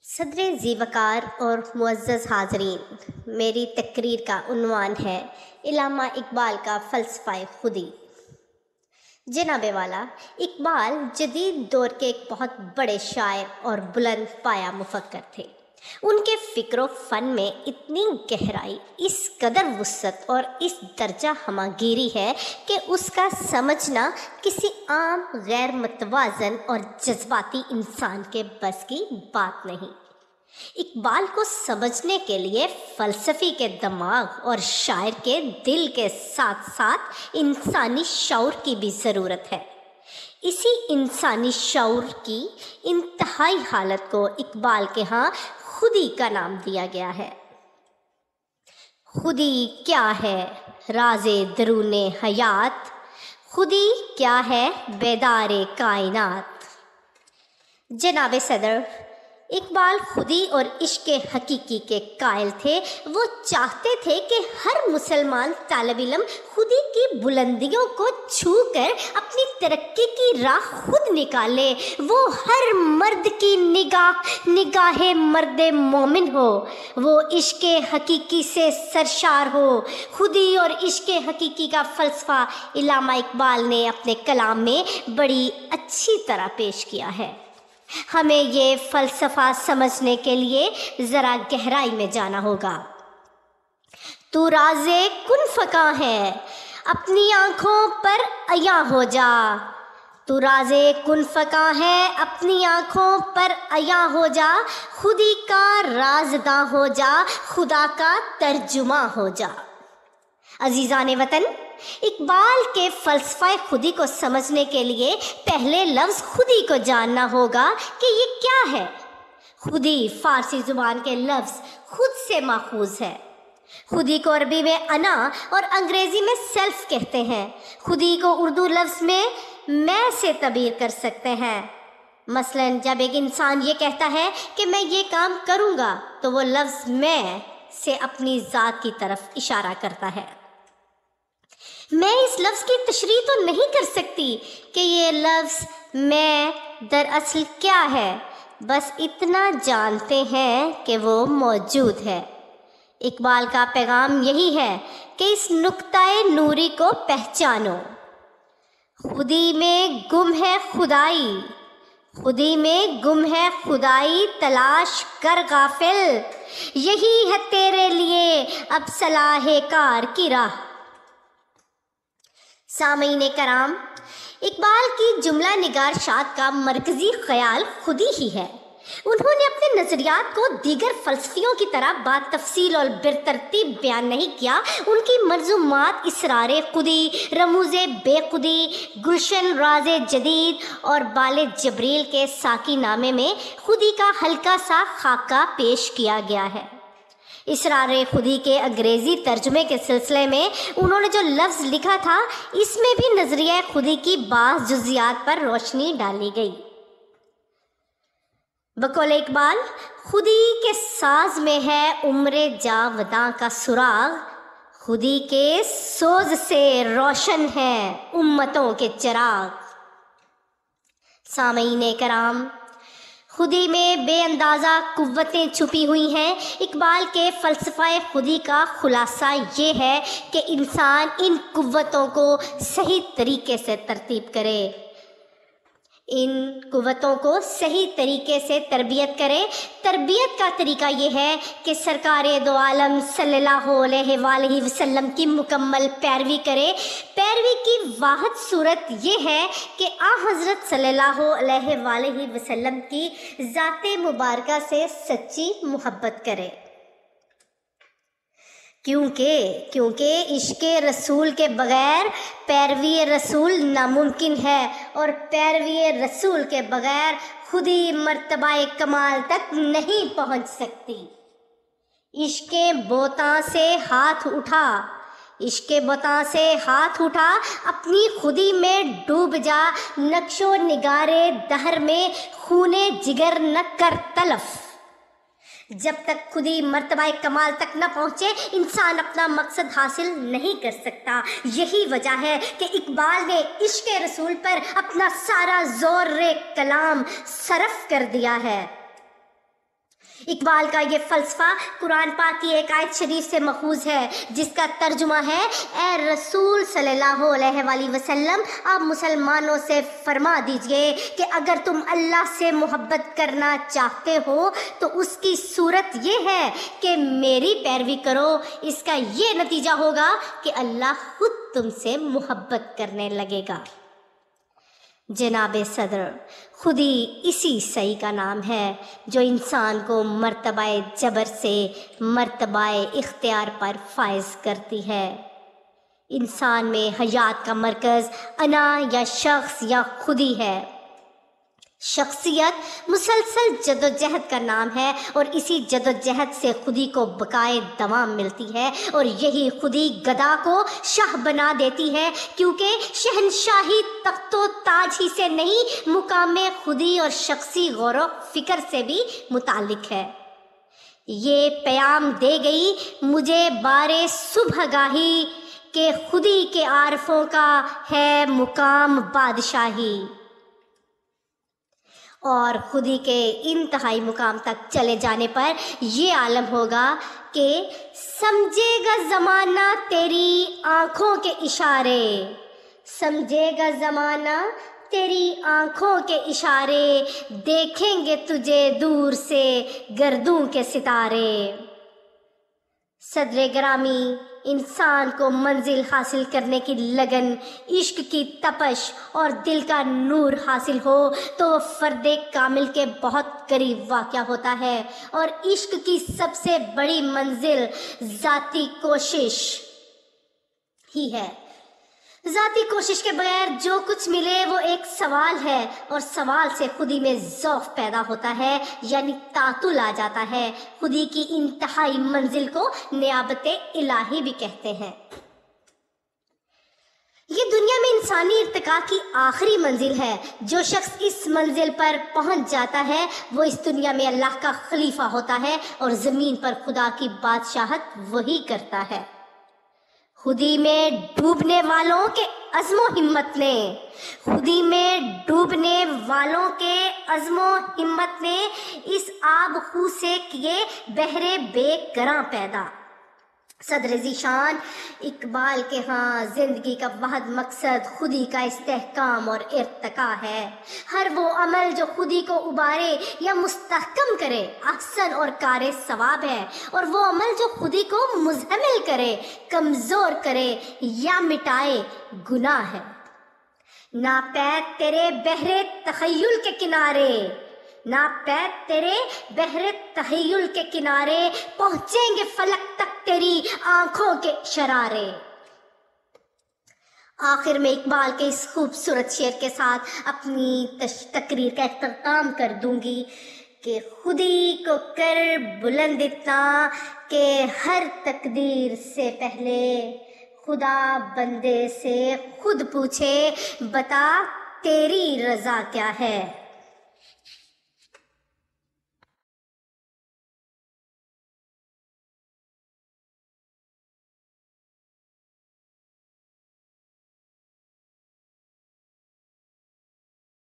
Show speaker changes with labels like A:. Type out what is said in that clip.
A: صدر ذیوقار اور معزز حاضرین، میری تقریر کا عنوان ہے علامہ اقبال کا فلسفہ خودی۔ جناب والا، اقبال جدید دور کے ایک بہت بڑے شاعر اور بلند پایہ مفکر تھے۔ ان کے فکر و فن میں اتنی گہرائی، اس قدر وسعت اور اس درجہ ہماگیری ہے کہ اس کا سمجھنا کسی عام غیر متوازن اور جذباتی انسان کے بس کی بات نہیں۔ اقبال کو سمجھنے کے لیے فلسفی کے دماغ اور شاعر کے دل کے ساتھ ساتھ انسانی شعور کی بھی ضرورت ہے۔ اسی انسانی شعور کی انتہائی حالت کو اقبال کے ہاں خودی کا نام دیا گیا ہے۔ خودی کیا ہے؟ راز درون حیات، خودی کیا ہے؟ بیدار کائنات۔ جناب صدر، اقبال خودی اور عشق حقیقی کے قائل تھے۔ وہ چاہتے تھے کہ ہر مسلمان طالب علم خودی کی بلندیوں کو چھو کر اپنی ترقی کی راہ خود نکالے۔ وہ ہر مرد کی نگاہ مرد مومن ہو، وہ عشق حقیقی سے سرشار ہو۔ خودی اور عشق حقیقی کا فلسفہ علامہ اقبال نے اپنے کلام میں بڑی اچھی طرح پیش کیا ہے۔ ہمیں یہ فلسفہ سمجھنے کے لیے ذرا گہرائی میں جانا ہوگا۔ تو راز کن فکاں ہے، اپنی آنکھوں پر عیاں ہو جا۔ تو راز کن فکاں ہے، اپنی آنکھوں پر عیاں ہو جا۔ خودی کا رازداں ہو جا، خدا کا ترجمہ ہو جا۔ عزیزان وطن، اقبال کے فلسفہ خودی کو سمجھنے کے لیے پہلے لفظ خودی کو جاننا ہوگا کہ یہ کیا ہے۔ خودی فارسی زبان کے لفظ خود سے ماخوذ ہے۔ خودی کو عربی میں انا اور انگریزی میں سیلف کہتے ہیں۔ خودی کو اردو لفظ میں سے تعبیر کر سکتے ہیں۔ مثلا جب ایک انسان یہ کہتا ہے کہ میں یہ کام کروں گا تو وہ لفظ میں سے اپنی ذات کی طرف اشارہ کرتا ہے۔ میں اس لفظ کی تشریح تو نہیں کر سکتی کہ یہ لفظ میں دراصل کیا ہے، بس اتنا جانتے ہیں کہ وہ موجود ہے۔ اقبال کا پیغام یہی ہے کہ اس نقطۂ نوری کو پہچانو۔ خودی میں گم ہے خدائی، خودی میں گم ہے خدائی، تلاش کر غافل، یہی ہے تیرے لیے اب صلاح کار کی راہ۔ سامعین کرام، اقبال کی جملہ نگارشات کا مرکزی خیال خودی ہی ہے۔ انہوں نے اپنے نظریات کو دیگر فلسفیوں کی طرح بات تفصیل اور برترتیب بیان نہیں کیا۔ ان کی منظومات اسرار خودی، رموز بے خودی، گلشن راز جدید اور بال جبریل کے ساقی نامے میں خودی کا ہلکا سا خاکہ پیش کیا گیا ہے۔ اسرار خودی کے انگریزی ترجمے کے سلسلے میں انہوں نے جو لفظ لکھا تھا، اس میں بھی نظریہ خودی کی بعض جزیات پر روشنی ڈالی گئی۔ بقول اقبال، خودی کے ساز میں ہے عمر جاوداں کا سراغ، خودی کے سوز سے روشن ہے امتوں کے چراغ۔ سامعین کرام، خودی میں بے اندازہ قوتیں چھپی ہوئی ہیں۔ اقبال کے فلسفہ خودی کا خلاصہ یہ ہے کہ انسان ان قوتوں کو صحیح طریقے سے ترتیب کرے، ان قوتوں کو صحیح طریقے سے تربیت کرے۔ تربیت کا طریقہ یہ ہے کہ سرکار دو عالم صلی اللہ علیہ وآلہ وسلم کی مکمل پیروی کرے۔ پیروی کی واحد صورت یہ ہے کہ حضرت صلی اللہ علیہ وآلہ وسلم کی ذات مبارکہ سے سچی محبت کرے، کیونکہ عشق رسول کے بغیر پیروی رسول ناممکن ہے، اور پیروی رسول کے بغیر خودی مرتبہ کمال تک نہیں پہنچ سکتی۔ عشق بوتاں سے ہاتھ اٹھا، عشق بوتاں سے ہاتھ اٹھا، اپنی خودی میں ڈوب جا، نقش و نگار دہر میں خون جگر نہ کر تلف۔ جب تک خودی مرتبہ کمال تک نہ پہنچے، انسان اپنا مقصد حاصل نہیں کر سکتا۔ یہی وجہ ہے کہ اقبال نے عشق رسول پر اپنا سارا زور کلام صرف کر دیا ہے۔ اقبال کا یہ فلسفہ قرآن پاک کی ایک آیت شریف سے ماخوذ ہے، جس کا ترجمہ ہے: اے رسول صلی اللہ علیہ وآلہ وسلم، آپ مسلمانوں سے فرما دیجئے کہ اگر تم اللہ سے محبت کرنا چاہتے ہو تو اس کی صورت یہ ہے کہ میری پیروی کرو۔ اس کا یہ نتیجہ ہوگا کہ اللہ خود تم سے محبت کرنے لگے گا۔ جناب صدر، خودی اسی صحیح کا نام ہے جو انسان کو مرتبہ جبر سے مرتبہ اختیار پر فائز کرتی ہے۔ انسان میں حیات کا مرکز انا یا شخص یا خودی ہے۔ شخصیت مسلسل جدوجہد کا نام ہے اور اسی جدوجہد سے خودی کو بقائے دوام ملتی ہے، اور یہی خودی گدا کو شاہ بنا دیتی ہے، کیونکہ شہنشاہی تخت و تاج ہی سے نہیں، مقام خودی اور شخصی غور و فکر سے بھی متعلق ہے۔ یہ پیام دے گئی مجھے بارے صبح گاہی کہ خودی کے عارفوں کا ہے مقام بادشاہی، اور خودی کے انتہائی مقام تک چلے جانے پر یہ عالم ہوگا کہ سمجھے گا زمانہ تیری آنکھوں کے اشارے، سمجھے گا زمانہ تیری آنکھوں کے اشارے، دیکھیں گے تجھے دور سے گردوں کے ستارے۔ صدر گرامی، انسان کو منزل حاصل کرنے کی لگن، عشق کی تپش اور دل کا نور حاصل ہو تو وہ فرد کامل کے بہت قریب واقع ہوتا ہے، اور عشق کی سب سے بڑی منزل ذاتی کوشش ہی ہے۔ ذاتی کوشش کے بغیر جو کچھ ملے وہ ایک سوال ہے، اور سوال سے خودی میں ذوق پیدا ہوتا ہے، یعنی تعطل آ جاتا ہے۔ خودی کی انتہائی منزل کو نیابت الہی بھی کہتے ہیں۔ یہ دنیا میں انسانی ارتقاء کی آخری منزل ہے۔ جو شخص اس منزل پر پہنچ جاتا ہے وہ اس دنیا میں اللہ کا خلیفہ ہوتا ہے، اور زمین پر خدا کی بادشاہت وہی کرتا ہے۔ خودی میں ڈوبنے والوں کے عزم و ہمت نے، خودی میں ڈوبنے والوں کے عزم و ہمت نے اس آب خو سے کیے بحر بے گراں پیدا۔ صدر ذیشان اقبال کے ہاں زندگی کا واحد مقصد خودی کا استحکام اور ارتقاء ہے۔ ہر وہ عمل جو خودی کو ابارے یا مستحکم کرے احسن اور کار ثواب ہے، اور وہ عمل جو خودی کو مزمل کرے، کمزور کرے یا مٹائے گناہ ہے۔ ناپید تیرے بحر تخیل کے کنارے، ناپید تیرے بحر تخیل کے کنارے، پہنچیں گے فلک تک تیری آنکھوں کے شرارے۔ آخر میں اقبال کے اس خوبصورت شعر کے ساتھ اپنی تقریر کا اختتام کر دوں گی کہ خودی کو کر بلند اتنا کہ ہر تقدیر سے پہلے خدا بندے سے خود پوچھے، بتا تیری رضا کیا ہے۔